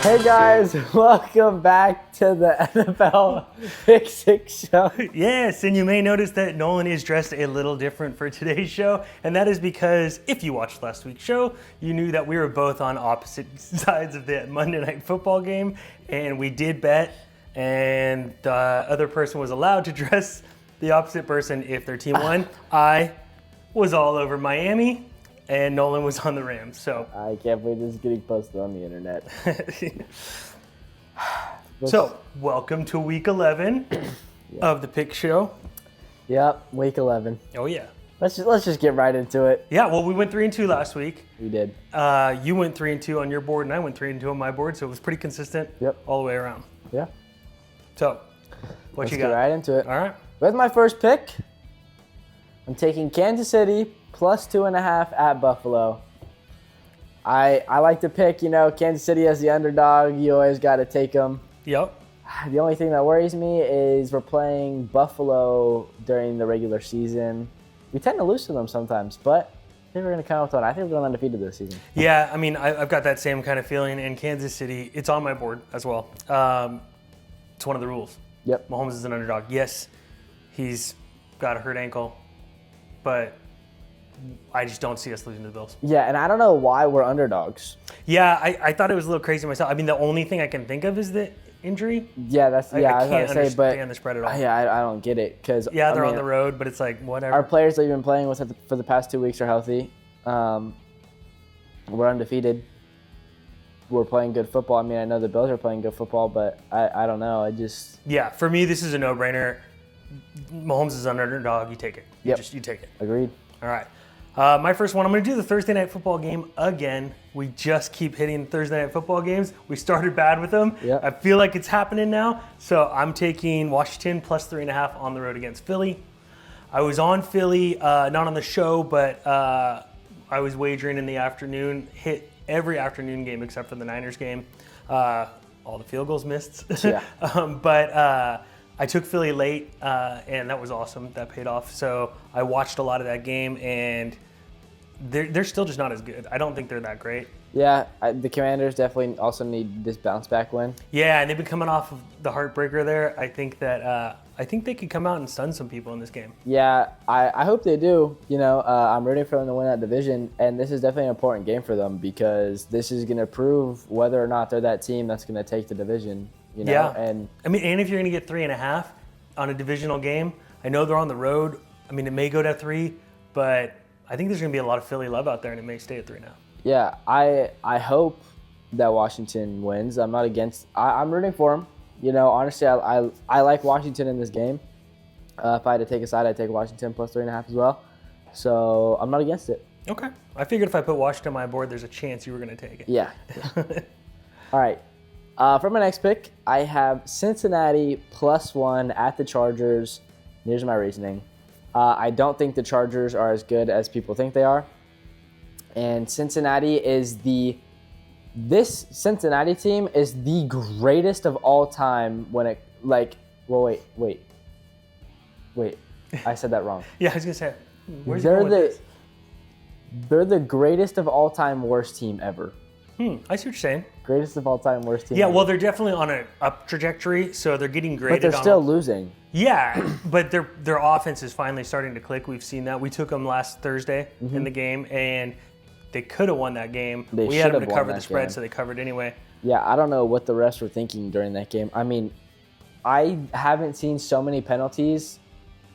Hey guys, welcome back to the NFL Pick Six Show. Yes, and you may notice that Nolan is dressed a little different for today's show, and that is because if you watched last week's show, you knew that we were both on opposite sides of the Monday Night Football game, and we did bet, and the other person was allowed to dress the opposite person if their team won. I was all over Miami, and Nolan was on the Rams. So I can't believe this is getting posted on the internet. So, welcome to week 11 of the Pick Show. Yep, week 11. Oh yeah. Let's just get right into it. Yeah, well, we went 3-2 last week. We did. You went 3-2 on your board, and I went 3-2 on my board, so it was pretty consistent all the way around. Yeah. So, Let's you got? get right into it. All right. With my first pick, I'm taking Kansas City plus 2.5 at Buffalo. I like to pick, Kansas City as the underdog. You always got to take them. Yep. The only thing that worries me is we're playing Buffalo during the regular season. We tend to lose to them sometimes, but I think we're going to come up with one. I think we're going undefeated this season. Yeah, I mean, I've got that same kind of feeling, and Kansas City, it's on my board as well. It's one of the rules. Yep. Mahomes is an underdog. Yes, he's got a hurt ankle, but I just don't see us losing to the Bills. Yeah, and I don't know why we're underdogs. Yeah, I thought it was a little crazy myself. I mean, the only thing I can think of is the injury. Yeah, I was I going can't to say, but understand the spread at all. yeah, I don't get it because They're on the road, but it's like whatever. Our players that you've been playing with for the past 2 weeks are healthy. We're undefeated. We're playing good football. I mean, I know the Bills are playing good football, but I don't know. Yeah, for me, this is a no-brainer. Mahomes is an underdog. You take it. You take it. Agreed. All right. My first one, I'm going to do the Thursday Night Football game again. We just keep hitting Thursday Night Football games. We started bad with them. Yep. I feel like it's happening now. So I'm taking Washington plus 3.5 on the road against Philly. I was on Philly, not on the show, but I was wagering in the afternoon. Hit every afternoon game except for the Niners game. All the field goals missed. Yeah. But I took Philly late, and that was awesome. That paid off. So I watched a lot of that game, and they're still just not as good. I don't think they're that great. Yeah, the Commanders definitely also need this bounce back win. Yeah, and they've been coming off of the heartbreaker there. I think that I think they could come out and stun some people in this game. Yeah, I hope they do. I'm rooting for them to win that division, and this is definitely an important game for them because this is going to prove whether or not they're that team that's going to take the division. And I mean, and if you're going to get 3.5 on a divisional game, I know they're on the road. I mean, it may go to 3, but I think there's going to be a lot of Philly love out there, and it may stay at 3 now. Yeah, I hope that Washington wins. I'm not against. I'm rooting for them. Honestly, I like Washington in this game. If I had to take a side, I'd take Washington plus 3.5 as well. So I'm not against it. Okay. I figured if I put Washington on my board, there's a chance you were going to take it. Yeah. All right. For my next pick, I have Cincinnati plus 1 at the Chargers. Here's my reasoning. I don't think the Chargers are as good as people think they are. And Cincinnati is this Cincinnati team is the greatest of all time when it, wait. I said that wrong. Yeah, I was going to say, where's they're going with this? They're the greatest of all time worst team ever. I see what you're saying. Greatest of all time worst team. Yeah, ever. well, they're definitely on an up trajectory, so they're getting graded. But they're still losing. Yeah, but their offense is finally starting to click. We've seen that. We took them last Thursday in the game, and they could have won that game. We had them to cover the spread, so they covered anyway. Yeah, I don't know what the refs were thinking during that game. I mean, I haven't seen so many penalties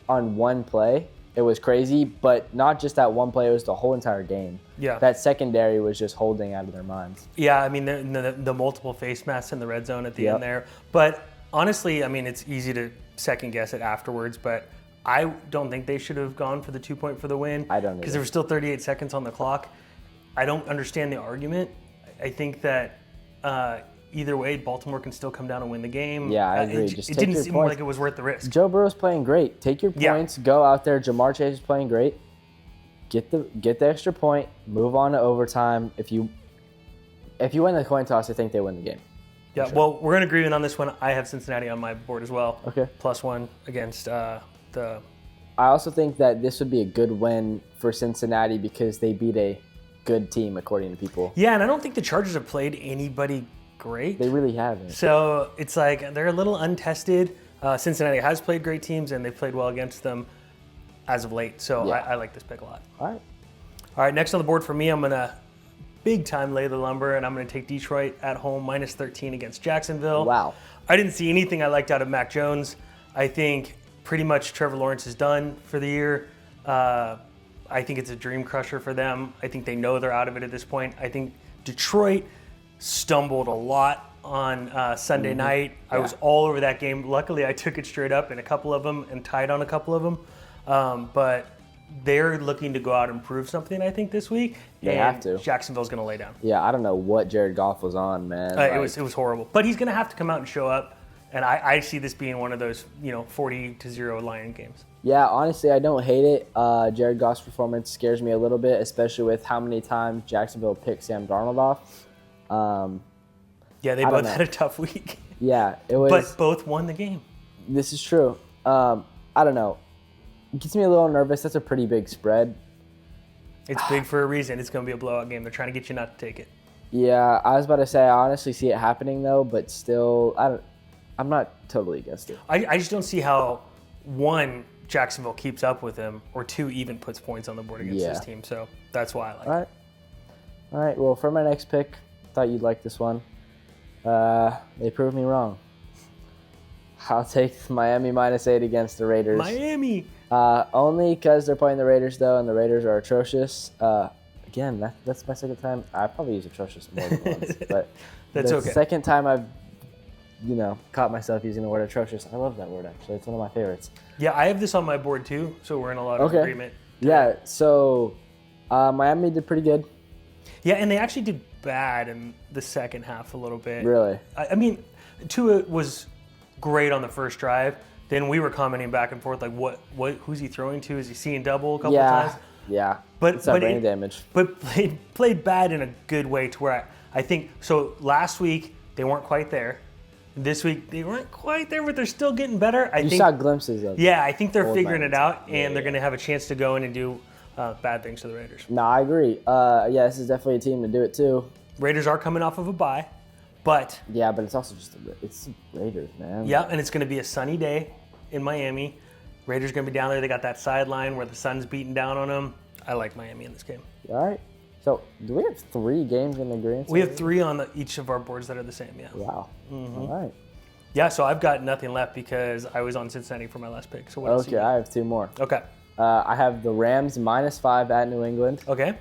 on one play. It was crazy, but not just that one play. It was the whole entire game. Yeah. That secondary was just holding out of their minds. Yeah, I mean, the multiple face masks in the red zone at the end there. But honestly, I mean, it's easy to second guess it afterwards, but I don't think they should have gone for the 2-point for the win. I don't because there were still 38 seconds on the clock. I don't understand the argument. I think that either way, Baltimore can still come down and win the game. Yeah, I agree. It didn't seem like it was worth the risk. Joe Burrow's playing great. Take your points, go out there. Jamar Chase is playing great. Get the extra point, move on to overtime. If you win the coin toss, I think they win the game. Yeah, sure. Well, we're in agreement on this one. I have Cincinnati on my board as well. Okay. +1 against the... I also think that this would be a good win for Cincinnati because they beat a good team, according to people. Yeah, and I don't think the Chargers have played anybody great. They really haven't. So it's like they're a little untested. Cincinnati has played great teams, and they've played well against them as of late. So Yeah. I like this pick a lot. All All right, next on the board for me, I'm going to big time lay the lumber, and I'm going to take Detroit at home minus 13 against Jacksonville. Wow. I didn't see anything I liked out of Mac Jones. I think pretty much Trevor Lawrence is done for the year. I think it's a dream crusher for them. I think they know they're out of it at this point. I think Detroit stumbled a lot on Sunday night. I was all over that game. Luckily, I took it straight up in a couple of them and tied on a couple of them. But they're looking to go out and prove something, I think, this week. They have to. Jacksonville's going to lay down. Yeah, I don't know what Jared Goff was on, man. It was horrible. But he's going to have to come out and show up. And I see this being one of those, 40-0 Lion games. Yeah, honestly, I don't hate it. Jared Goff's performance scares me a little bit, especially with how many times Jacksonville picked Sam Darnold off. Yeah, they both had a tough week. Yeah, it was. But both won the game. This is true. I don't know. It gets me a little nervous. That's a pretty big spread. It's big for a reason. It's going to be a blowout game. They're trying to get you not to take it. Yeah, I was about to say I honestly see it happening though, but still, I'm not totally against it. I just don't see how, one, Jacksonville keeps up with them, or two, even puts points on the board against this team. So that's why I like it. All right. Well, for my next pick, thought you'd like this one. They proved me wrong. I'll take Miami minus 8 against the Raiders. Miami. Only because they're playing the Raiders, though, and the Raiders are atrocious. Again, that's my second time. I probably use atrocious more than once, but that's the second time I've, caught myself using the word atrocious. I love that word, actually. It's one of my favorites. Yeah, I have this on my board, too, so we're in a lot of agreement. Yeah, so Miami did pretty good. Yeah, and they actually did bad in the second half a little bit. Really? I mean, Tua was great on the first drive. Then we were commenting back and forth, like, who's he throwing to? Is he seeing double a couple times? Yeah, but it's brain damage. But played bad in a good way to where I think, so last week they weren't quite there. This week they weren't quite there, but they're still getting better. I think saw glimpses of it. Yeah, I think they're figuring it out, and they're going to have a chance to go in and do bad things to the Raiders. No, I agree. Yeah, this is definitely a team to do it too. Raiders are coming off of a bye, but... Yeah, but it's also just it's Raiders, man. Yeah, and it's going to be a sunny day in Miami. Raiders going to be down there. They got that sideline where the sun's beating down on them. I like Miami in this game. All right. So, do we have 3 games in agreement? We have 3 on each of our boards that are the same, yeah. Wow. Mm-hmm. All right. Yeah, so I've got nothing left because I was on Cincinnati for my last pick. So what else? Okay, I have 2 more. Okay. I have the Rams minus 5 at New England. Okay.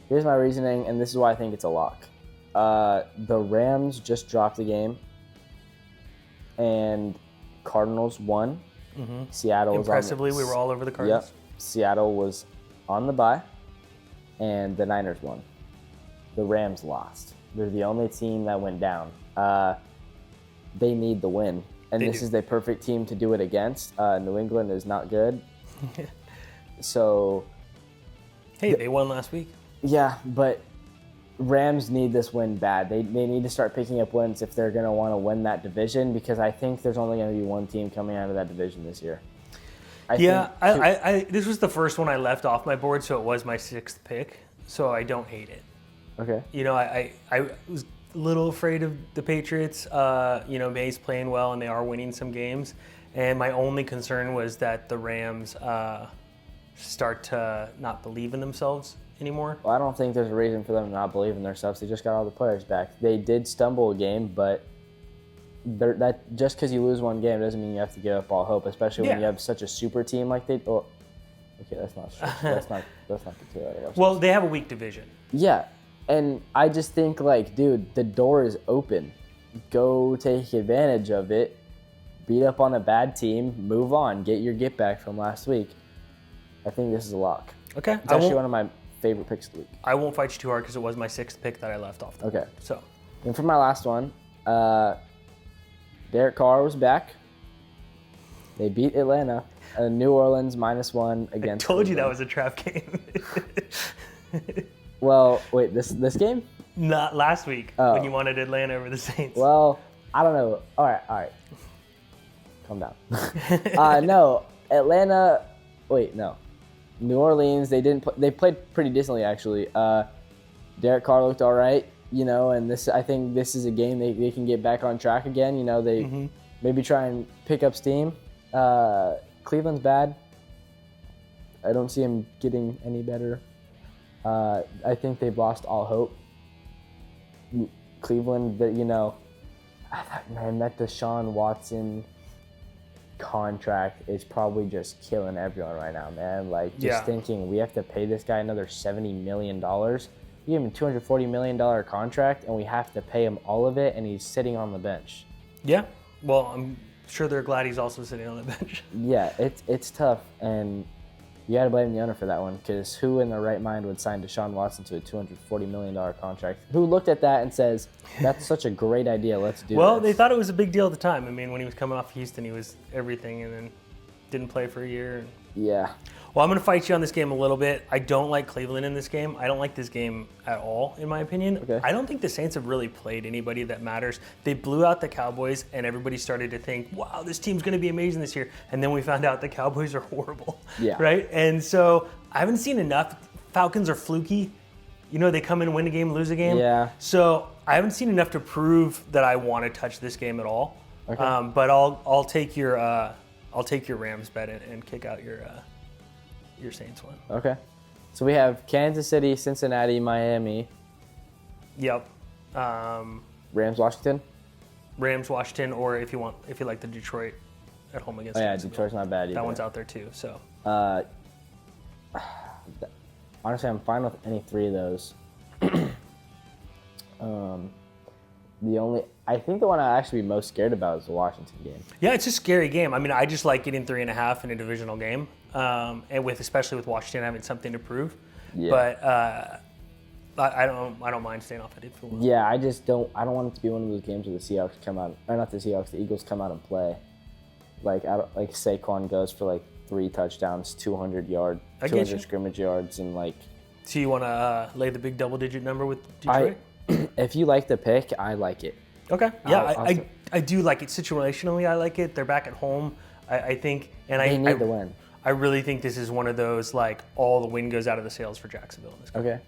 Here's my reasoning, and this is why I think it's a lock. The Rams just dropped the game, and Cardinals won. Mm-hmm. Seattle was impressively, we were all over the Cardinals. Yep. Seattle was on the bye, and the Niners won. The Rams lost. They're the only team that went down. They need the win, and this is the perfect team to do it against. New England is not good. So, hey, they won last week. Yeah, but Rams need this win bad. They need to start picking up wins if they're going to want to win that division, because I think there's only going to be one team coming out of that division this year. This was the first one I left off my board, so it was my 6th pick, so I don't hate it. Okay. I was a little afraid of the Patriots. May's playing well, and they are winning some games. And my only concern was that the Rams start to not believe in themselves anymore. Well, I don't think there's a reason for them to not believe in themselves. They just got all the players back. They did stumble a game, but that just because you lose one game doesn't mean you have to give up all hope, especially when you have such a super team like they. Oh, okay, that's not true. That's not the two. Well, they have a weak division. Yeah, and I just think, dude, the door is open. Go take advantage of it. Beat up on a bad team. Move on. Get your get back from last week. I think this is a lock. Okay. It's actually one of my favorite picks of the week. I won't fight you too hard because it was my 6th pick that I left off. Okay. So. And for my last one, Derek Carr was back. They beat Atlanta. New Orleans minus 1 against. I told you that was a trap game. Well, wait, this game? Not last week when you wanted Atlanta over the Saints. Well, I don't know. All right. Calm down. No, Atlanta. Wait, no. New Orleans. They didn't. They played pretty decently actually. Derek Carr looked all right. And I think this is a game they can get back on track again. They maybe try and pick up steam. Cleveland's bad. I don't see him getting any better. I think they've lost all hope. Cleveland, I thought, man, that Deshaun Watson contract is probably just killing everyone right now, man. Like, just thinking we have to pay this guy another $70 million. You give him a $240 million contract, and we have to pay him all of it, and he's sitting on the bench. Yeah. Well, I'm sure they're glad he's also sitting on the bench. Yeah, it's tough, and you got to blame the owner for that one, because who in their right mind would sign Deshaun Watson to a $240 million contract? Who looked at that and says, that's such a great idea, let's do Well, this? they thought it was a big deal at the time. I mean, when he was coming off Houston, he was everything, and then didn't play for a year. Yeah. Well, I'm going to fight you on this game a little bit. I don't like Cleveland in this game. I don't like this game at all, in my opinion. Okay. I don't think the Saints have really played anybody that matters. They blew out the Cowboys, and everybody started to think, wow, this team's going to be amazing this year. And then we found out the Cowboys are horrible. Yeah. Right? And so I haven't seen enough. Falcons are fluky. They come in, win a game, lose a game. Yeah. So I haven't seen enough to prove that I want to touch this game at all. Okay. But I'll take your Rams bet and kick out your Saints one. Okay. So we have Kansas City, Cincinnati, Miami, Yep. Rams, Washington. Rams, Washington, or if you like the Detroit at home against. Oh yeah, Jacksonville. Detroit's not bad either. That one's out there too. So. Honestly, I'm fine with any three of those. I think the one I'd actually be most scared about is the Washington game. Yeah, it's a scary game. I mean, I just like getting 3.5 in a divisional game, and especially with Washington having something to prove. Yeah. But I don't mind staying off it if it will. Yeah, I don't want it to be one of those games where the Seahawks come out, or not the Seahawks, the Eagles come out and play. Like Saquon goes for like 3 touchdowns, 200 scrimmage yards, and like. So you want to lay the big double-digit number with Detroit? If you like the pick, I like it. Okay. Yeah, I do like it situationally. I like it. They're back at home. I think, and They need the win. I really think this is one of those like all the wind goes out of the sails for Jacksonville in this game. Okay.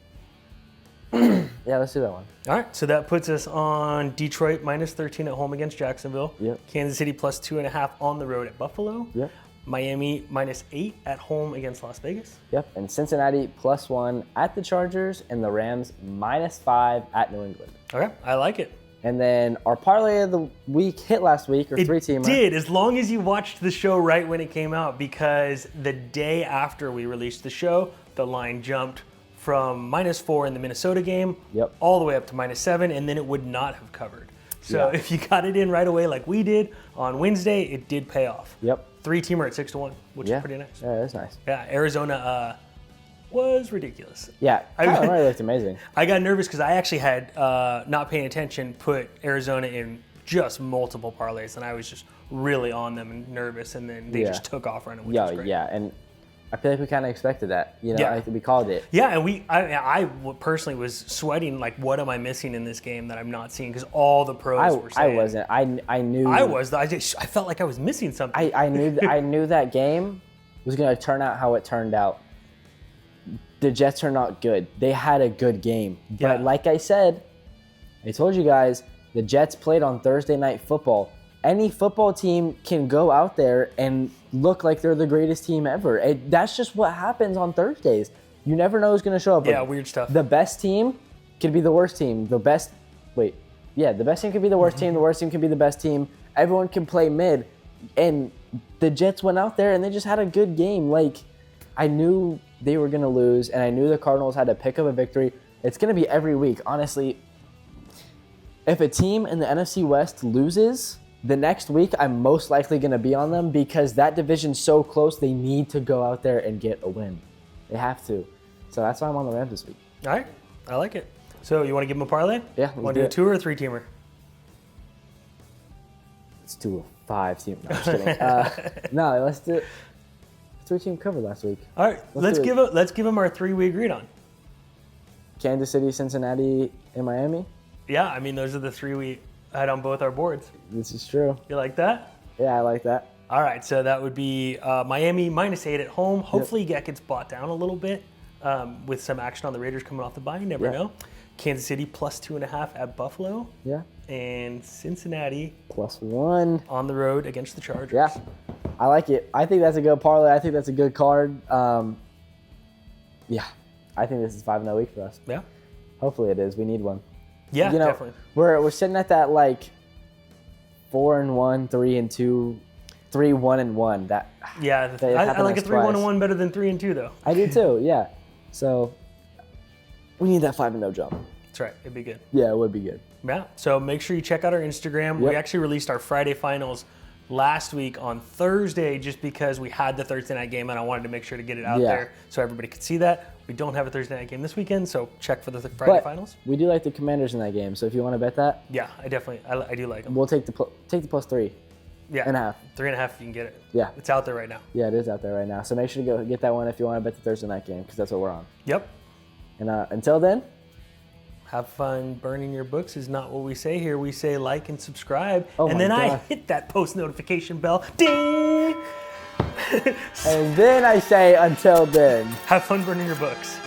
Yeah, let's do that one. All right, so that puts us on Detroit -13 at home against Jacksonville. Yep. Kansas City +2.5 on the road at Buffalo. Yep. Miami -8 at home against Las Vegas. Yep. And Cincinnati +1 at the Chargers, and the Rams -5 at New England. Okay, I like it. And then our parlay of the week hit last week, or 3-teamer. It did, as long as you watched the show right when it came out, because the day after we released the show, the line jumped from -4 in the Minnesota game all the way up to -7, and then it would not have covered. So if you got it in right away like we did on Wednesday, it did pay off. Yep. 3-teamer at 6-1, which is pretty nice. Yeah, that's nice. Yeah, Arizona was ridiculous. Yeah, Kyler Murray looked amazing. I got nervous because I actually had, not paying attention, put Arizona in just multiple parlays, and I was just really on them and nervous, and then they just took off running, which was great. Yeah, and I feel like we kind of expected that. We called it. Yeah, and I personally was sweating, like, what am I missing in this game that I'm not seeing? Because all the pros were saying. I wasn't. I knew. I was. I felt like I was missing something. I knew that game was going to turn out how it turned out. The Jets are not good. They had a good game. But like I said, I told you guys, the Jets played on Thursday Night Football. Any football team can go out there and look like they're the greatest team ever. That's just what happens on Thursdays. You never know who's going to show up. Yeah, weird stuff. The best team can be the worst team. The best team can be the worst team. The worst team can be the best team. Everyone can play mid. And the Jets went out there and they just had a good game. Like, I knew they were going to lose, and I knew the Cardinals had to pick up a victory. It's going to be every week. Honestly, if a team in the NFC West loses, the next week I'm most likely going to be on them, because that division's so close, they need to go out there and get a win. They have to. So that's why I'm on the Rams this week. All right. I like it. So you want to give them a parlay? Yeah. Want to do a 2 or a 3-teamer? Let's do a 5-team. No, I'm just kidding. No, let's do 3-team cover last week. All right. Let's give them our 3 we agreed on. Kansas City, Cincinnati, and Miami. Yeah, I mean, those are the 3 we had on both our boards. This is true. You like that? Yeah, I like that. All right, so that would be Miami -8 at home. Hopefully that gets bought down a little bit with some action on the Raiders coming off the bye. You never know. Kansas City plus 2.5 at Buffalo. Yeah. And Cincinnati +1 on the road against the Chargers. Yeah, I like it. I think that's a good parlay. I think that's a good card. Yeah, I think this is 5-0 week for us. Yeah. Hopefully it is. We need one. Yeah, definitely. We're sitting at that like 4-1, 3-2, 3-1-1. That Yeah, it I happened like a us twice. 3-1-1 better than 3-2 though. I do too. Yeah. So we need that 5-0 jump. That's right. It'd be good. Yeah, it would be good. Yeah. So make sure you check out our Instagram. We Yep. actually released our Friday finals last week on Thursday just because we had the Thursday night game and I wanted to make sure to get it out there so everybody could see that. We don't have a Thursday night game this weekend, so check for the Friday But finals. we do like the Commanders in that game. So if you want to bet that, Yeah, I do like them. we'll take the +3 Yeah, and a half. 3.5 you can get it. Yeah. It's out there right now. Yeah, it is out there right now. So make sure to go get that one if you want to bet the Thursday night game because that's what we're on. Yep. And until then, Have fun burning your books is not what we say here. We say like and subscribe. Oh and my then I God. hit that post notification bell. Ding! and then I say until then. Have fun burning your books.